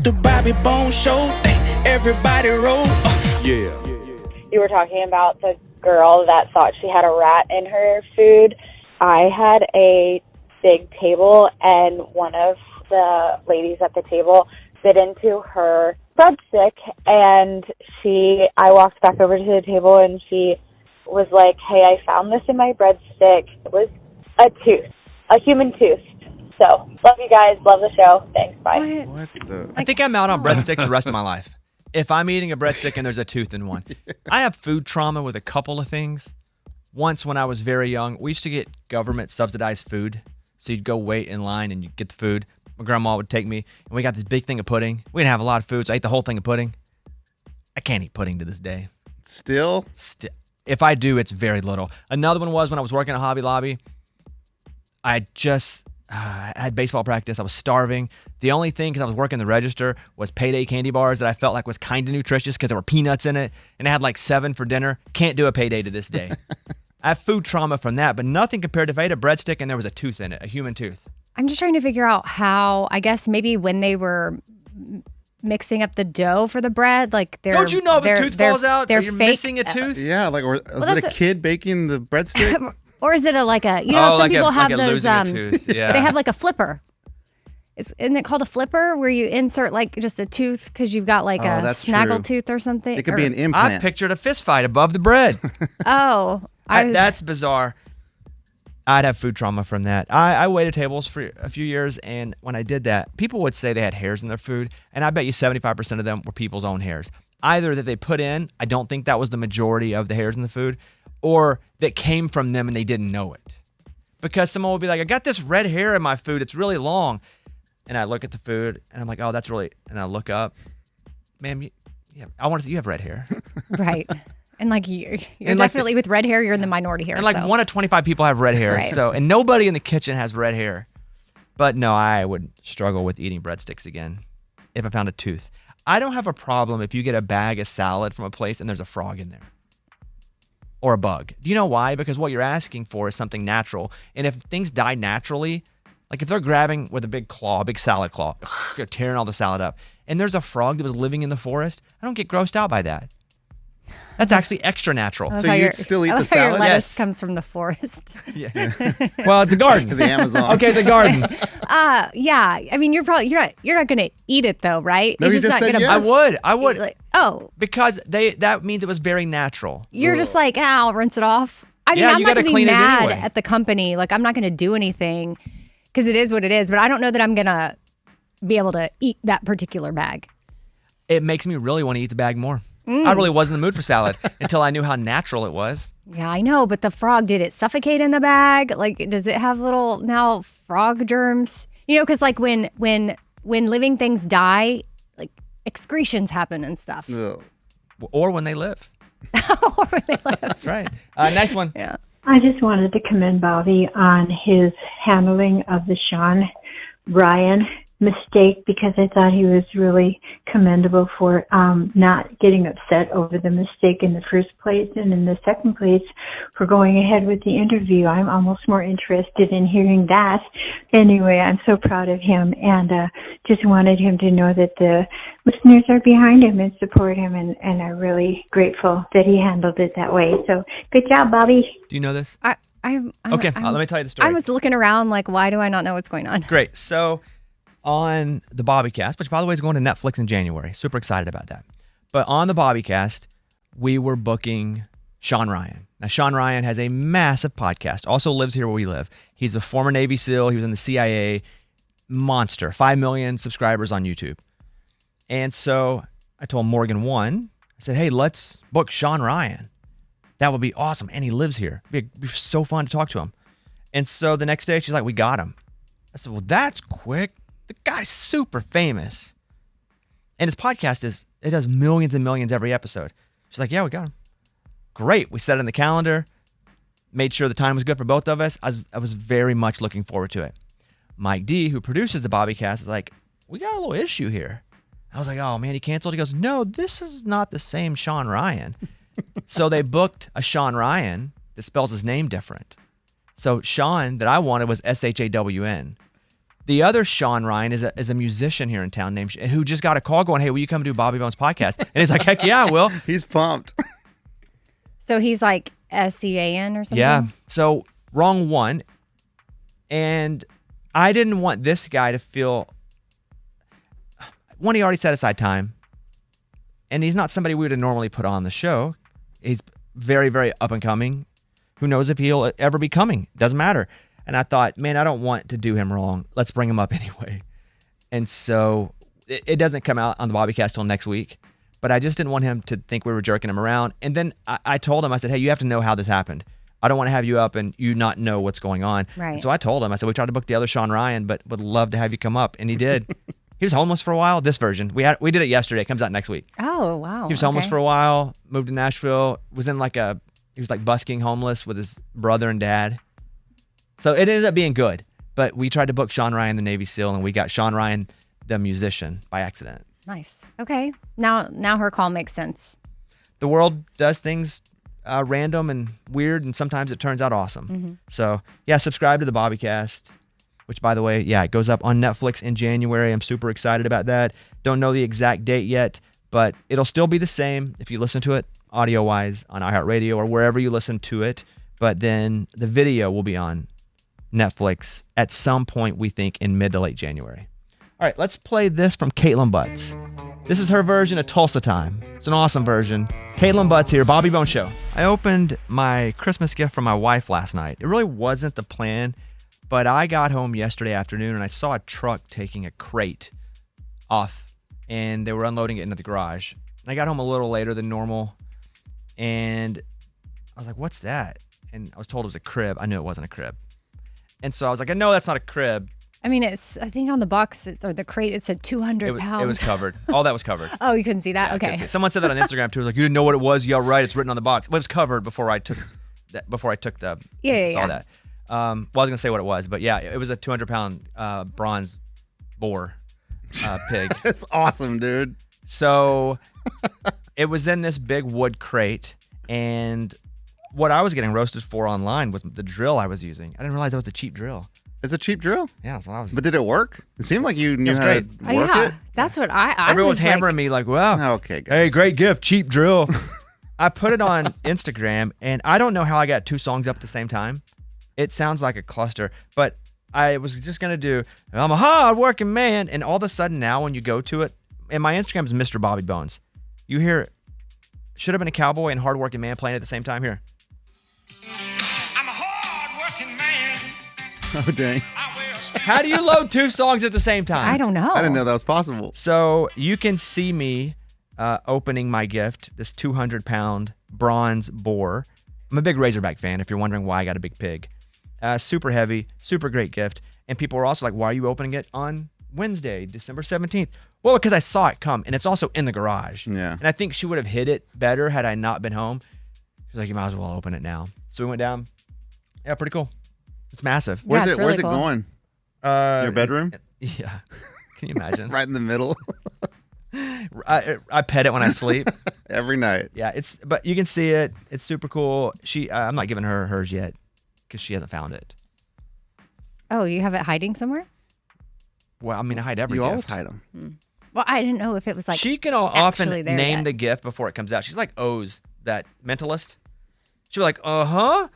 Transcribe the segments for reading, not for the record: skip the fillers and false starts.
The Bobby Bone Show, everybody roll. Yeah. You were talking about the girl that thought she had a rat in her food. I had a big table, and one of the ladies at the table bit into her breadstick, and I walked back over to the table, and she was like, hey, I found this in my breadstick. It was a tooth, a human tooth. So, love you guys. Love the show. Thanks. Bye. What the? I think I'm out on breadsticks the rest of my life. If I'm eating a breadstick and there's a tooth in one. I have food trauma with a couple of things. Once when I was very young, we used to get government subsidized food. So you'd go wait in line and you'd get the food. My grandma would take me, and we got this big thing of pudding. We didn't have a lot of food, so I ate the whole thing of pudding. I can't eat pudding to this day. Still? If I do, it's very little. Another one was when I was working at Hobby Lobby. I just had baseball practice. I was starving. The only thing, because I was working the register, was Payday candy bars that I felt like was kind of nutritious because there were peanuts in it, and I had like 7 for dinner. Can't do a Payday to this day. I have food trauma from that, but nothing compared to if I ate a breadstick and there was a tooth in it, a human tooth. I'm just trying to figure out how, I guess maybe when they were mixing up the dough for the bread, like they're... Don't you know if a tooth falls out or you're fake, missing a tooth? Yeah, like, or is it a kid baking the breadstick? Or is it some people have those, yeah. They have like a flipper. Isn't it called a flipper where you insert like just a tooth because you've got like a snaggle tooth or something? It could be an implant. I pictured a fist fight above the bread. That's bizarre. I'd have food trauma from that. I waited tables for a few years, and when I did that, people would say they had hairs in their food, and I bet you 75% of them were people's own hairs. Either that they put in, I don't think that was the majority of the hairs in the food, or that came from them and they didn't know it. Because someone would be like, I got this red hair in my food, it's really long. And I look at the food, and I'm like, oh, that's really, and I look up, ma'am, you have red hair. Right. And like you're definitely with red hair, you're in the minority here. And like 1 of 25 people have red hair. Right. And nobody in the kitchen has red hair. But no, I would struggle with eating breadsticks again if I found a tooth. I don't have a problem if you get a bag of salad from a place and there's a frog in there. Or a bug. Do you know why? Because what you're asking for is something natural. And if things die naturally, like if they're grabbing with a big salad claw, they're tearing all the salad up, and there's a frog that was living in the forest, I don't get grossed out by that. That's actually extra natural. So you'd still eat the salad? Your lettuce comes from the forest. Yeah. Well, the garden. The Amazon. Okay, the garden. Yeah. I mean, you're not going to eat it though, right? No, it's you just not said gonna. yes. I would. Like, because that means it was very natural. You're just like, I'll rinse it off. I mean, Yeah, I'm you not gotta going to be clean it mad anyway. at the company. Like, I'm not going to do anything because it is what it is. But I don't know that I'm going to be able to eat that particular bag. It makes me really want to eat the bag more. I really wasn't in the mood for salad until I knew how natural it was. Yeah, I know. But the frog, did it suffocate in the bag? Like, does it have little now frog germs? You know, because like when living things die, like excretions happen and stuff. Ugh. Or when they live. Or when they live. That's right. Next one. Yeah. I just wanted to commend Bobby on his handling of the Sean Ryan mistake, because I thought he was really commendable for not getting upset over the mistake in the first place, and in the second place for going ahead with the interview. I'm almost more interested in hearing that. Anyway, I'm so proud of him, and just wanted him to know that the listeners are behind him and support him, and I'm really grateful that he handled it that way. So good job, Bobby. Do you know this? Let me tell you the story. I was looking around like, why do I not know what's going on? Great. So on the Bobbycast, which by the way is going to Netflix in January. Super excited about that. But on the Bobbycast, we were booking Sean Ryan. Now, Sean Ryan has a massive podcast, also lives here where we live. He's a former Navy SEAL. He was in the CIA. Monster. 5 million subscribers on YouTube. And so I told Morgan One, I said, hey, let's book Sean Ryan. That would be awesome. And he lives here. It'd be so fun to talk to him. And so the next day, she's like, we got him. I said, well, that's quick. The guy's super famous. And his podcast it does millions and millions every episode. She's like, yeah, we got him. Great. We set it in the calendar, made sure the time was good for both of us. I was very much looking forward to it. Mike D, who produces the Bobbycast, is like, we got a little issue here. I was like, oh man, he canceled. He goes, no, this is not the same Sean Ryan. So they booked a Sean Ryan that spells his name different. So Sean that I wanted was SHAWN. The other Sean Ryan is a musician here in town who just got a call going, hey, will you come do Bobby Bones podcast? And he's like, heck yeah, I will. He's pumped. So he's like SCAN or something? Yeah. So wrong one. And I didn't want this guy to feel, one, he already set aside time. And he's not somebody we would have normally put on the show. He's very, very up and coming. Who knows if he'll ever be coming? Doesn't matter. And I thought, man, I don't want to do him wrong. Let's bring him up anyway. And so it doesn't come out on the Bobbycast till next week. But I just didn't want him to think we were jerking him around. And then I told him, I said, hey, you have to know how this happened. I don't want to have you up and you not know what's going on. Right. And so I told him, I said, we tried to book the other Sean Ryan, but would love to have you come up. And he did. He was homeless for a while. This version. We did it yesterday. It comes out next week. Oh, wow. He was homeless for a while, moved to Nashville, was in he was like busking homeless with his brother and dad. So it ended up being good. But we tried to book Sean Ryan, the Navy SEAL, and we got Sean Ryan, the musician, by accident. Nice. Okay. Now her call makes sense. The world does things random and weird, and sometimes it turns out awesome. Mm-hmm. So, yeah, subscribe to the Bobbycast, which, by the way, yeah, it goes up on Netflix in January. I'm super excited about that. Don't know the exact date yet, but it'll still be the same if you listen to it audio-wise on iHeartRadio or wherever you listen to it. But then the video will be on Netflix at some point, we think, in mid to late January. All right, let's play this from Caitlin Butts. This is her version of Tulsa Time. It's an awesome version. Caitlin Butts here, Bobby Bones Show. I opened my Christmas gift from my wife last night. It really wasn't the plan, but I got home yesterday afternoon and I saw a truck taking a crate off, and they were unloading it into the garage. I got home a little later than normal, and I was like, what's that? And I was told it was a crib. I knew it wasn't a crib. And so I was like, no, that's not a crib. I mean, I think on the box or the crate, it said 200 pounds. It was covered. All that was covered. Oh, you couldn't see that? Yeah, okay. See. Someone said that on Instagram too. It was like, you didn't know what it was? Yeah, right. It's written on the box. Well, it was covered before I took that. Saw that. Well, I was going to say what it was, but yeah, it was a 200-pound bronze boar pig. That's awesome, dude. So it was in this big wood crate, and what I was getting roasted for online was the drill I was using. I didn't realize that was a cheap drill. It's a cheap drill? Yeah, that's what I was. But did it work? It seemed like you knew how to work it. That's what I Everyone was like, hammering me like, wow. Okay, guys. Hey, great gift, cheap drill. I put it on Instagram, and I don't know how I got two songs up at the same time. It sounds like a cluster, but I was just going to do, I'm a hard-working man, and all of a sudden now when you go to it, and my Instagram is Mr. Bobby Bones, you hear, should have been a cowboy and hard-working man playing at the same time here. Oh, dang. How do you load two songs at the same time? I don't know. I didn't know that was possible. So you can see me opening my gift, this 200-pound bronze boar. I'm a big Razorback fan, if you're wondering why I got a big pig. Super heavy, super great gift. And people were also like, why are you opening it on Wednesday, December 17th? Well, because I saw it come, and it's also in the garage. Yeah. And I think she would have hid it better had I not been home. She's like, you might as well open it now. So we went down. Yeah, pretty cool. It's massive. Where's it's it? really Where's cool. it going? Your bedroom? Yeah. Can you imagine? Right in the middle. I pet it when I sleep. Every night. Yeah, but you can see it. It's super cool. I'm not giving her hers yet because she hasn't found it. Oh, you have it hiding somewhere? Well, I mean, I hide every You gift. always hide them. Well, I didn't know if it was like She can often actually there name yet. the gift before it comes out. She's like O's, that mentalist. She'll be like, uh-huh,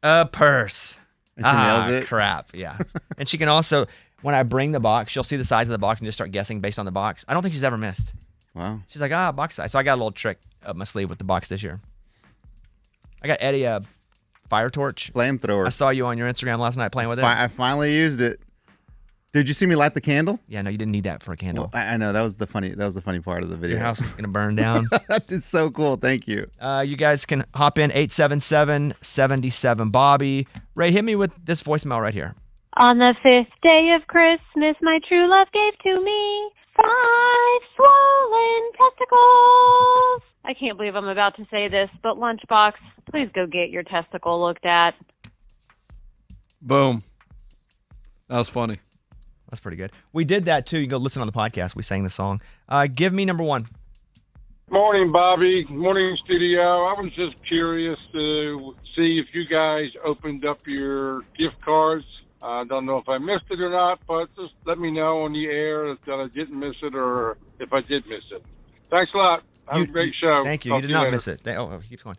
a purse. And she nails it. Crap, yeah. And she can also, when I bring the box, she'll see the size of the box and just start guessing based on the box. I don't think she's ever missed. Wow. She's like, box size. So I got a little trick up my sleeve with the box this year. I got Eddie a fire torch. Flamethrower. I saw you on your Instagram last night playing with it. I finally used it. Did you see me light the candle? Yeah, no, you didn't need that for a candle. Well, I know that was the funny part of the video. Your house is gonna burn down. It's so cool. Thank you. You guys can hop in 877-77-BOBBY. Ray, hit me with this voicemail right here. On the 5th day of Christmas, my true love gave to me 5 swollen testicles. I can't believe I'm about to say this, but Lunchbox, please go get your testicle looked at. Boom. That was funny. That's pretty good. We did that too. You can go listen on the podcast. We sang the song. Give me number one. Morning, Bobby. Morning, studio. I was just curious to see if you guys opened up your gift cards I don't know if I missed it or not, but just let me know on the air that I didn't miss it or if I did miss it. Thanks a lot. Have a great show. Thank you. Talk You did to not later. miss it. He keeps going.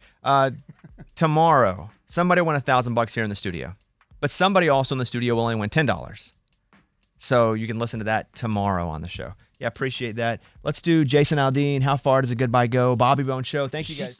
Tomorrow, somebody won $1,000 here in the studio, but somebody also in the studio will only win $10. So you can listen to that tomorrow on the show. Yeah, appreciate that. Let's do Jason Aldean. How far does a goodbye go? Bobby Bone Show. Thank you guys.